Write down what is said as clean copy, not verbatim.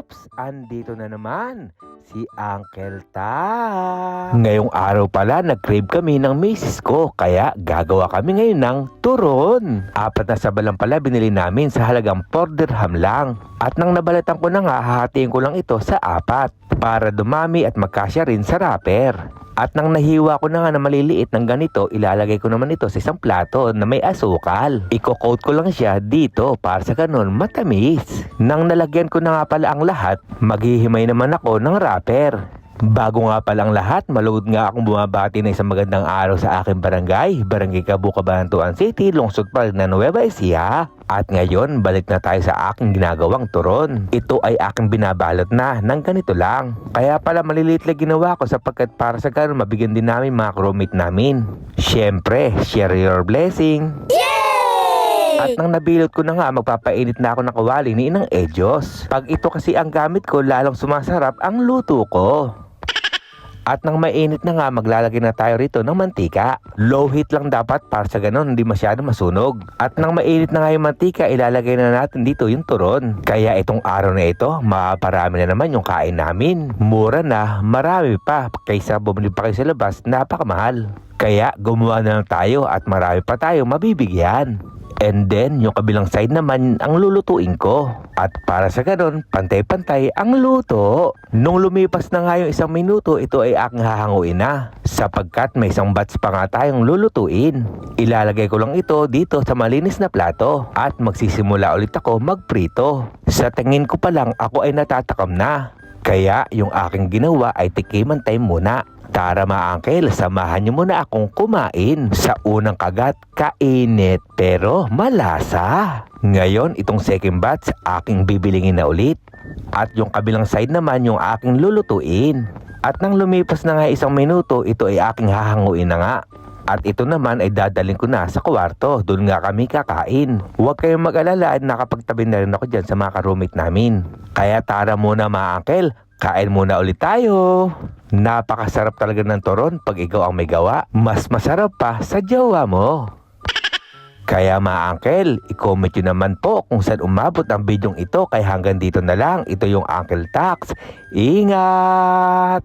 Ops! Andito na naman si Uncle Ta. Ngayong araw pala nag-crave kami ng misis ko kaya gagawa kami ngayon ng turon. 4 na saba lang pala binili namin sa halagang 4 dirham lang. At nang nabalatan ko na nga hahatiin ko lang ito sa 4 para dumami at magkasya rin sa wrapper. At nang nahiwa ko na nga na maliliit ng ganito, ilalagay ko naman ito sa isang plato na may asukal. Iko-coat ko lang siya dito para sa ganun matamis. Nang nalagyan ko na nga pala ang lahat, maghihimay naman ako ng wrapper. Bago nga pala ang lahat, malugod nga akong bumabati na isang magandang araw sa aking barangay, Barangay Cabu, Cabanatuan City, Lungsod pa rin na Nueva Ecija. At ngayon, balik na tayo sa aking ginagawang turon. Ito ay aking binabalot na ng ganito lang. Kaya pala maliliit lang ginawa ko sapagkat para sa ganun mabigyan din namin mga roommate namin. Siyempre, share your blessing. At nang nabilot ko na nga, magpapainit na ako ng kawali ni Inang Edyos. Pag ito kasi ang gamit ko, lalong sumasarap ang luto ko. At nang mainit na nga, maglalagay na tayo rito ng mantika. Low heat lang dapat para sa ganun hindi masyado masunog. At nang mainit na nga yung mantika, ilalagay na natin dito yung turon. Kaya itong araw na ito, maparami na naman yung kain namin. Mura na, marami pa. Kaysa bumili pa kayo sa labas, napakamahal. Kaya gumawa na lang tayo at marami pa tayo mabibigyan. And then, yung kabilang side naman ang lulutuin ko. At para sa ganun, pantay-pantay ang luto. Nung lumipas na nga yung 1 minuto, ito ay aking hahanguin na. Sapagkat may isang batch pa nga tayong lulutuin. Ilalagay ko lang ito dito sa malinis na plato. At magsisimula ulit ako magprito. Sa tingin ko pa lang, ako ay natatakam na. Kaya yung aking ginawa ay tikiman time muna. Tara mga uncle, samahan niyo muna akong kumain. Sa unang kagat, kainit pero malasa. Ngayon, itong second batch, aking bibilingin na ulit. At yung kabilang side naman yung aking lulutuin. At nang lumipas na nga 1 minuto, ito ay aking hahanguin na nga. At ito naman ay dadalhin ko na sa kwarto. Doon nga kami kakain. Huwag kayong mag-alala at nakapagtabi na rin ako dyan sa mga ka-roommate namin. Kaya tara muna mga uncle, kain muna ulit tayo. Napakasarap talaga ng turon pag ikaw ang may gawa. Mas masarap pa sa jowa mo. Kaya mga uncle, i-comment nyo naman po kung saan umabot ang bidyong ito. Kaya hanggang dito na lang. Ito yung Uncle Tax. Ingat!